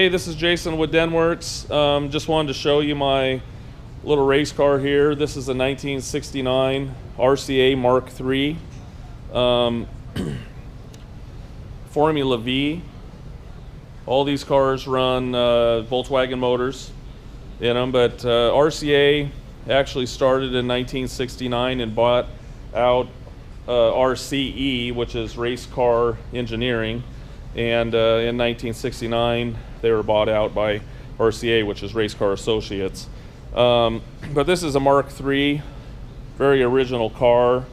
Hey, this is Jason with Denwerks. Just wanted to show you my little race car here. This is a 1969 RCA Mark III Formula V. All these cars run Volkswagen motors in them, but RCA actually started in 1969 and bought out RCE, which is Race Car Engineering, and in 1969 they were bought out by RCA, which is Race Car Associates. But this is a Mark III, very original car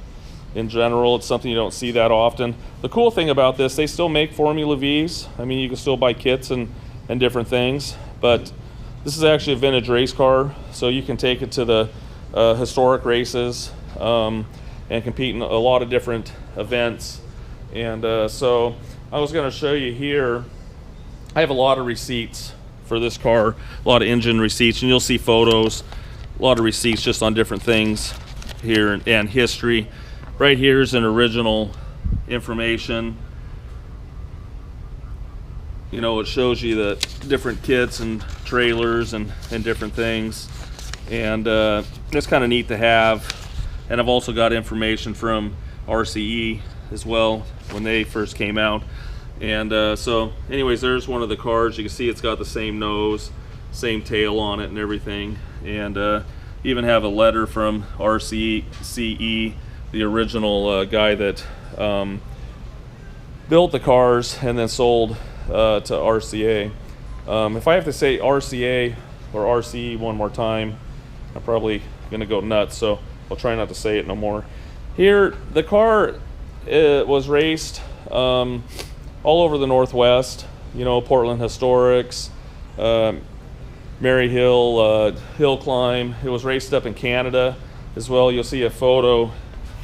in general. It's something you don't see that often. The cool thing about this, they still make Formula Vs. I mean, you can still buy kits and different things, but this is actually a vintage race car, so you can take it to the historic races and compete in a lot of different events. And so I was going to show you here, I have a lot of receipts for this car, a lot of engine receipts, and you'll see photos, a lot of receipts just on different things here and history. Right here is an original information. You know, it shows you the different kits and trailers and different things, and it's kind of neat to have. And I've also got information from RCE as well when they first came out. And so anyways, there's one of the cars. You can see it's got the same nose, same tail on it and everything. And even have a letter from RCE, the original guy that built the cars and then sold to RCA. If I have to say RCA or RCE one more time, I'm probably gonna go nuts, so I'll try not to say it no more. Here, the car was raced all over the Northwest, you know, Portland Historics, Mary Hill, Hill Climb. It was raced up in Canada as well. You'll see a photo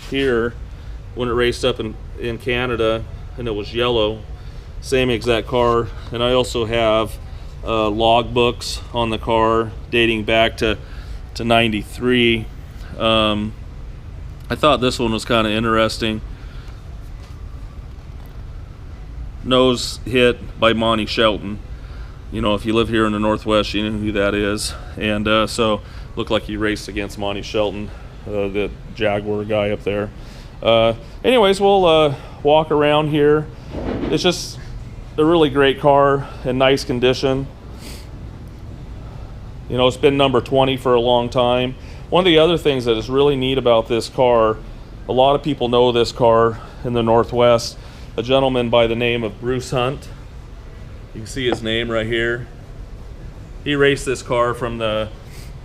here when it raced up in Canada, and it was yellow. Same exact car. And I also have log books on the car dating back to 93. I thought this one was kind of interesting. Nose hit by Monty Shelton. You know, if you live here in the Northwest, you know who that is. And so looked like he raced against Monty Shelton, the Jaguar guy up there. Anyways, we'll walk around here. It's just a really great car in nice condition. You know, it's been number 20 for a long time. One of the other things that is really neat about this car, a lot of people know this car in the Northwest. A gentleman by the name of Bruce Hunt. You can see his name right here. He raced this car from the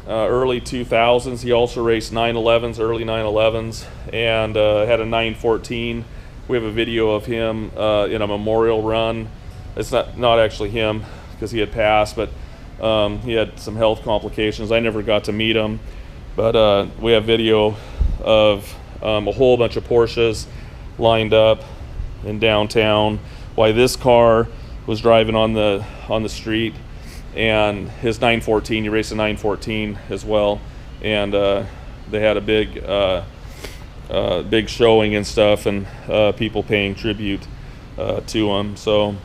early 2000s. He also raced 911s, early 911s, and had a 914. We have a video of him in a memorial run. It's not actually him because he had passed, but he had some health complications. I never got to meet him, but we have video of a whole bunch of Porsches lined up in downtown, why this car was driving on the street, and his 914, he raced a 914 as well, and they had a big showing and stuff, and people paying tribute to him. So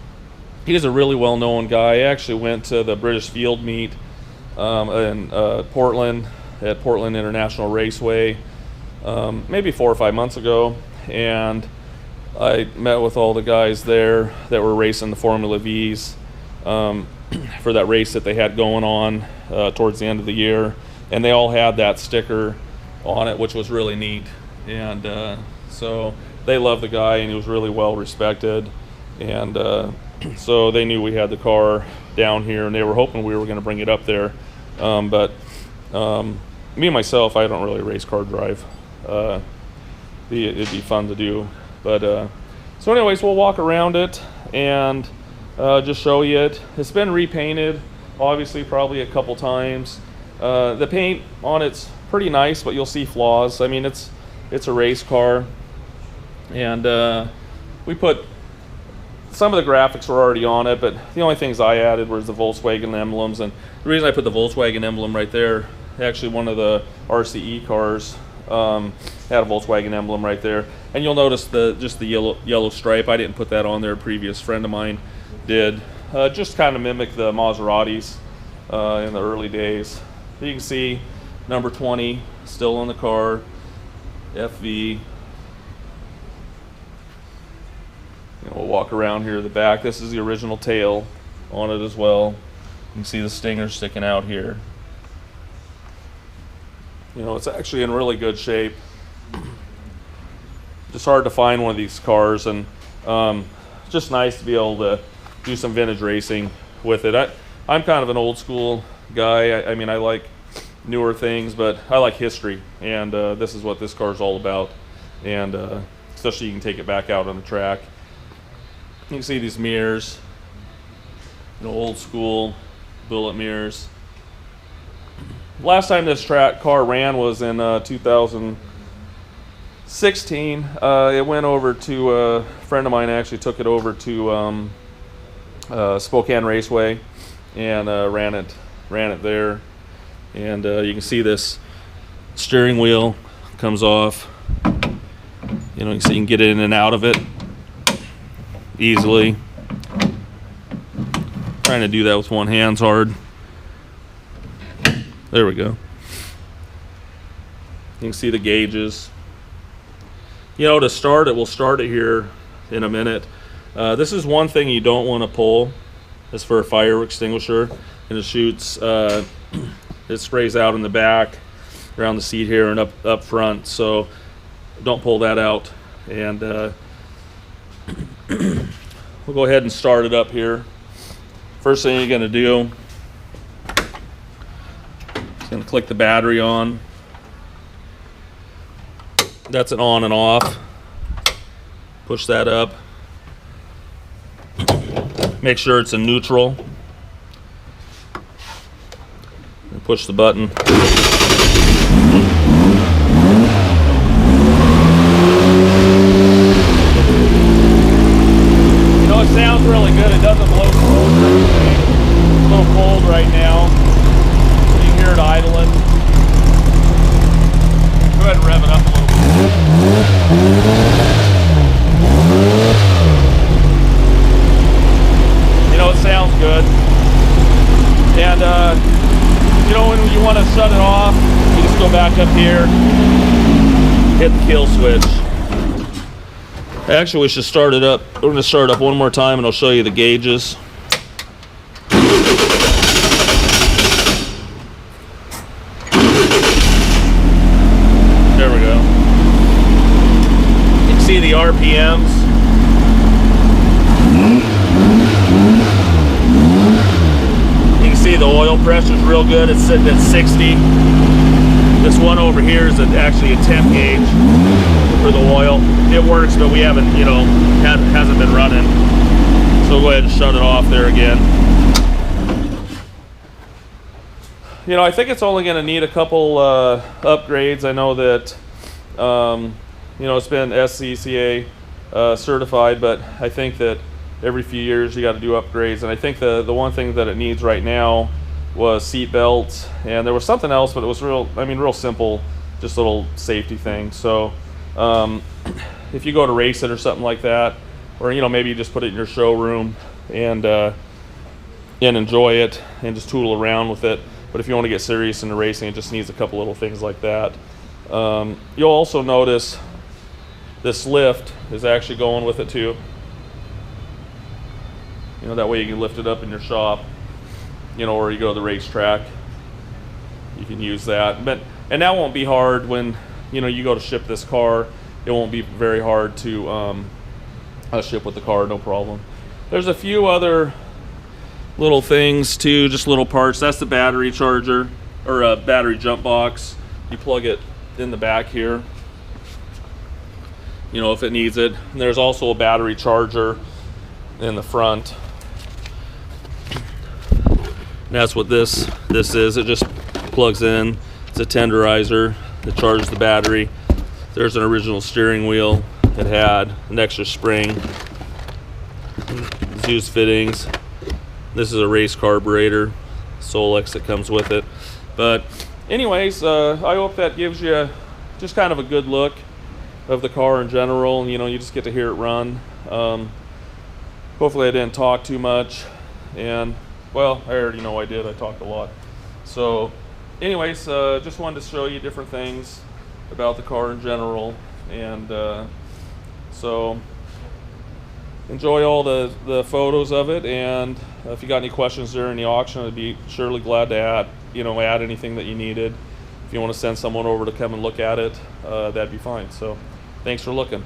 he's a really well-known guy. I actually went to the British Field Meet in Portland at Portland International Raceway maybe 4 or 5 months ago, and I met with all the guys there that were racing the Formula Vs for that race that they had going on towards the end of the year, and they all had that sticker on it, which was really neat. And so they loved the guy, and he was really well respected, and so they knew we had the car down here, and they were hoping we were going to bring it up there. But me and myself, I don't really race car drive. It'd be fun to do. But so anyways, we'll walk around it and just show you it. It's been repainted, obviously, probably a couple times. The paint on it's pretty nice, but you'll see flaws. I mean, it's a race car, and we put some of the graphics were already on it, but the only things I added was the Volkswagen emblems. And the reason I put the Volkswagen emblem right there, actually one of the RCE cars had a Volkswagen emblem right there, and you'll notice just the yellow stripe. I didn't put that on there. A previous friend of mine did. just kind of mimic the Maseratis in the early days. You can see number 20 still on the car, FV. We'll walk around here to the back. This is the original tail on it as well. You can see the stinger sticking out here. It's actually in really good shape. Just hard to find one of these cars, and just nice to be able to do some vintage racing with it. I'm kind of an old school guy. I mean, I like newer things, but I like history, and this is what this car is all about. And especially you can take it back out on the track. You can see these mirrors, old school bullet mirrors. Last time this car ran was in 2016. It went over to a friend of mine actually took it over to Spokane Raceway and ran it there. And you can see this steering wheel comes off. So you can get in and out of it easily. Trying to do that with one hand's hard. There we go. You can see the gauges. To start it, we'll start it here in a minute. This is one thing you don't want to pull. It's for a fire extinguisher, and it shoots. It sprays out in the back, around the seat here, and up front. So don't pull that out. And we'll go ahead and start it up here. First thing you're going to do is going to click the battery on. That's an on and off. Push that up. Make sure it's in neutral. And push the button. It sounds really good. It doesn't blow smoke or anything. It's a little cold right now. You can hear it idling. Go ahead and rev it up a little bit. It sounds good. And when you want to shut it off, you just go back up here, hit the kill switch. Actually, we should start it up. We're going to start it up one more time, and I'll show you the gauges. There we go. You can see the RPMs. You can see the oil pressure is real good. It's sitting at 60. This one over here is actually a temp gauge for the oil. It works, but we haven't, hasn't been running. So we'll go ahead and shut it off there again. I think it's only going to need a couple upgrades. I know that, it's been SCCA certified, but I think that every few years you got to do upgrades. And I think the one thing that it needs right now was seat belts, and there was something else, but it was real simple, just a little safety thing. So if you go to race it or something like that, or maybe you just put it in your showroom and enjoy it and just tool around with it. But if you want to get serious into racing, it just needs a couple little things like that. You'll also notice this lift is actually going with it too. That way you can lift it up in your shop, or you go to the racetrack, you can use that. And that won't be hard when you go to ship this car. It won't be very hard to ship with the car, no problem. There's a few other little things too, just little parts. That's the battery charger, or a battery jump box. You plug it in the back here, if it needs it. And there's also a battery charger in the front. And that's what this is. It just plugs in. It's a tenderizer that charges the battery. There's an original steering wheel. It had an extra spring. Used fittings. This is a race carburetor, Solex, that comes with it. But anyways, I hope that gives you just kind of a good look of the car in general. You just get to hear it run. Hopefully I didn't talk too much. And well, I already know I did. I talked a lot. So anyways, just wanted to show you different things about the car in general. And so enjoy all the photos of it. And if you got any questions during the auction, I'd be surely glad to add anything that you needed. If you want to send someone over to come and look at it, that'd be fine. So thanks for looking.